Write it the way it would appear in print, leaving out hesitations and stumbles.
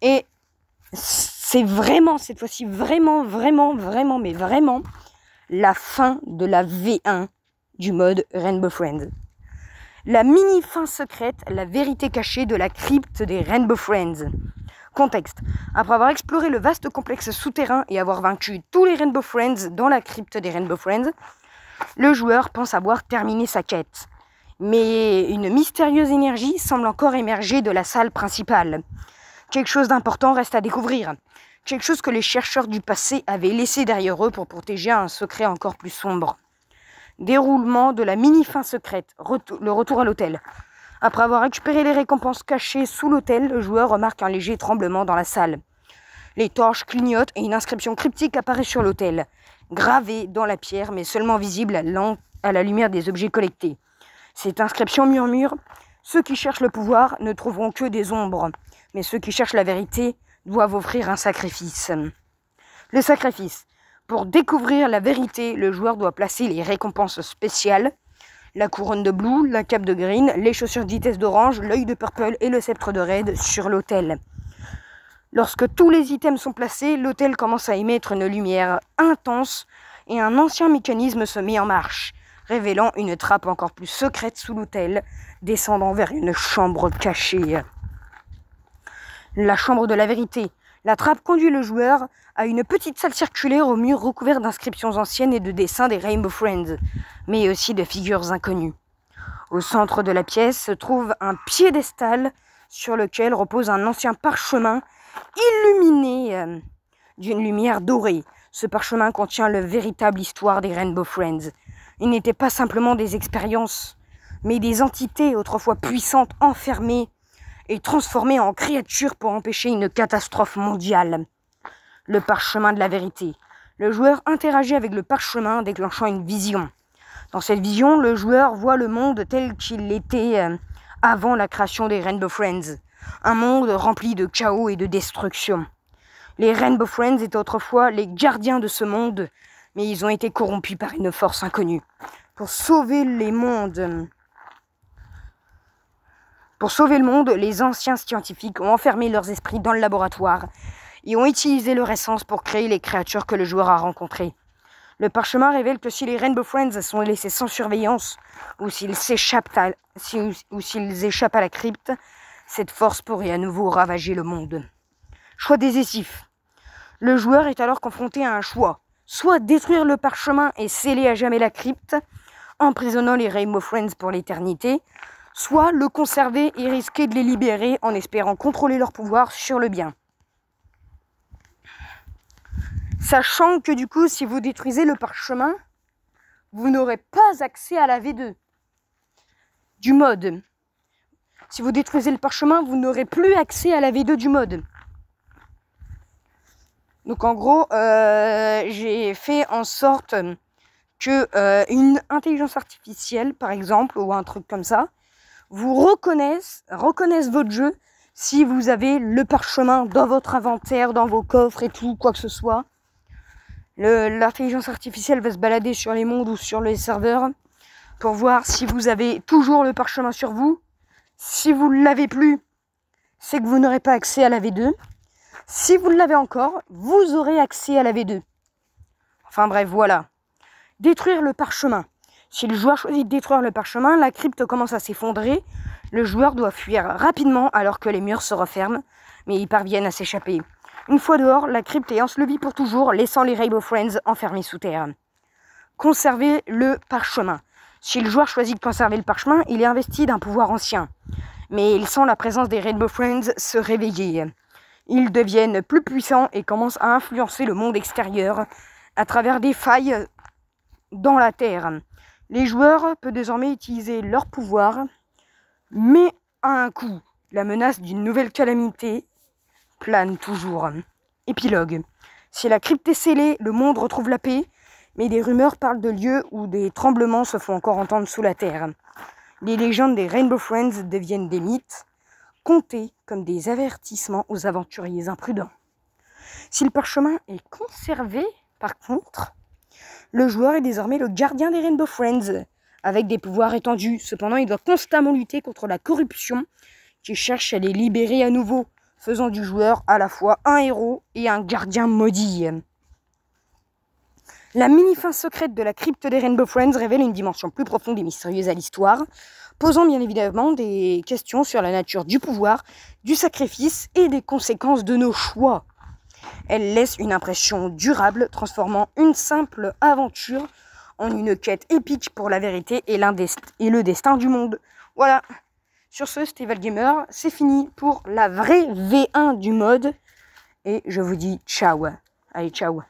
Et c'est vraiment, cette fois-ci, vraiment, mais vraiment, la fin de la V1 du mode Rainbow Friends. La mini-fin secrète, la vérité cachée de la crypte des Rainbow Friends. Contexte. Après avoir exploré le vaste complexe souterrain et avoir vaincu tous les Rainbow Friends dans la crypte des Rainbow Friends, le joueur pense avoir terminé sa quête. Mais une mystérieuse énergie semble encore émerger de la salle principale. Quelque chose d'important reste à découvrir. Quelque chose que les chercheurs du passé avaient laissé derrière eux pour protéger un secret encore plus sombre. Déroulement de la mini-fin secrète, le retour à l'hôtel. Après avoir récupéré les récompenses cachées sous l'hôtel, le joueur remarque un léger tremblement dans la salle. Les torches clignotent et une inscription cryptique apparaît sur l'hôtel, gravée dans la pierre mais seulement visible à la lumière des objets collectés. Cette inscription murmure « Ceux qui cherchent le pouvoir ne trouveront que des ombres, mais ceux qui cherchent la vérité doivent offrir un sacrifice. » Le sacrifice. Pour découvrir la vérité, le joueur doit placer les récompenses spéciales, la couronne de Blue, la cape de Green, les chaussures de vitesse d'Orange, l'œil de Purple et le sceptre de Red sur l'autel. Lorsque tous les items sont placés, l'autel commence à émettre une lumière intense et un ancien mécanisme se met en marche, révélant une trappe encore plus secrète sous l'autel, descendant vers une chambre cachée. La chambre de la vérité. La trappe conduit le joueur à une petite salle circulaire aux murs recouverts d'inscriptions anciennes et de dessins des Rainbow Friends, mais aussi de figures inconnues. Au centre de la pièce se trouve un piédestal sur lequel repose un ancien parchemin illuminé d'une lumière dorée. Ce parchemin contient la véritable histoire des Rainbow Friends. Ils n'étaient pas simplement des expériences, mais des entités autrefois puissantes enfermées et transformées en créatures pour empêcher une catastrophe mondiale. Le parchemin de la vérité. Le joueur interagit avec le parchemin, déclenchant une vision. Dans cette vision, le joueur voit le monde tel qu'il était avant la création des Rainbow Friends. Un monde rempli de chaos et de destruction. Les Rainbow Friends étaient autrefois les gardiens de ce monde, mais ils ont été corrompus par une force inconnue. Pour sauver le monde, les anciens scientifiques ont enfermé leurs esprits dans le laboratoire et ont utilisé leur essence pour créer les créatures que le joueur a rencontrées. Le parchemin révèle que si les Rainbow Friends sont laissés sans surveillance ou s'ils échappent à la crypte, cette force pourrait à nouveau ravager le monde. Choix décisif. Le joueur est alors confronté à un choix. Soit détruire le parchemin et sceller à jamais la crypte, emprisonnant les Rainbow Friends pour l'éternité, soit le conserver et risquer de les libérer en espérant contrôler leur pouvoir sur le bien. Sachant que du coup, si vous détruisez le parchemin, vous n'aurez pas accès à la V2 du mode. Si vous détruisez le parchemin, vous n'aurez plus accès à la V2 du mode. Donc en gros, j'ai fait en sorte que une intelligence artificielle, par exemple, ou un truc comme ça, vous reconnaisse votre jeu si vous avez le parchemin dans votre inventaire, dans vos coffres et tout, quoi que ce soit. L'intelligence artificielle va se balader sur les mondes ou sur les serveurs pour voir si vous avez toujours le parchemin sur vous. Si vous ne l'avez plus, c'est que vous n'aurez pas accès à la V2. Si vous l'avez encore, vous aurez accès à la V2. Enfin bref, voilà. Détruire le parchemin. Si le joueur choisit de détruire le parchemin, la crypte commence à s'effondrer. Le joueur doit fuir rapidement alors que les murs se referment, mais ils parviennent à s'échapper. Une fois dehors, la crypte est ensevelie pour toujours, laissant les Rainbow Friends enfermés sous terre. Conserver le parchemin. Si le joueur choisit de conserver le parchemin, il est investi d'un pouvoir ancien. Mais il sent la présence des Rainbow Friends se réveiller. Ils deviennent plus puissants et commencent à influencer le monde extérieur à travers des failles dans la terre. Les joueurs peuvent désormais utiliser leur pouvoir, mais à un coût. La menace d'une nouvelle calamité plane toujours. Épilogue. Si la crypte est scellée, le monde retrouve la paix, mais des rumeurs parlent de lieux où des tremblements se font encore entendre sous la terre. Les légendes des Rainbow Friends deviennent des mythes, comptés comme des avertissements aux aventuriers imprudents. Si le parchemin est conservé, par contre, le joueur est désormais le gardien des Rainbow Friends, avec des pouvoirs étendus. Cependant, il doit constamment lutter contre la corruption qui cherche à les libérer à nouveau, faisant du joueur à la fois un héros et un gardien maudit. La mini-fin secrète de la crypte des Rainbow Friends révèle une dimension plus profonde et mystérieuse à l'histoire, posant bien évidemment des questions sur la nature du pouvoir, du sacrifice et des conséquences de nos choix. Elle laisse une impression durable, transformant une simple aventure en une quête épique pour la vérité et le destin du monde. Voilà. Sur ce, c'était Valgamer, c'est fini pour la vraie V1 du mode. Et je vous dis ciao. Allez, ciao.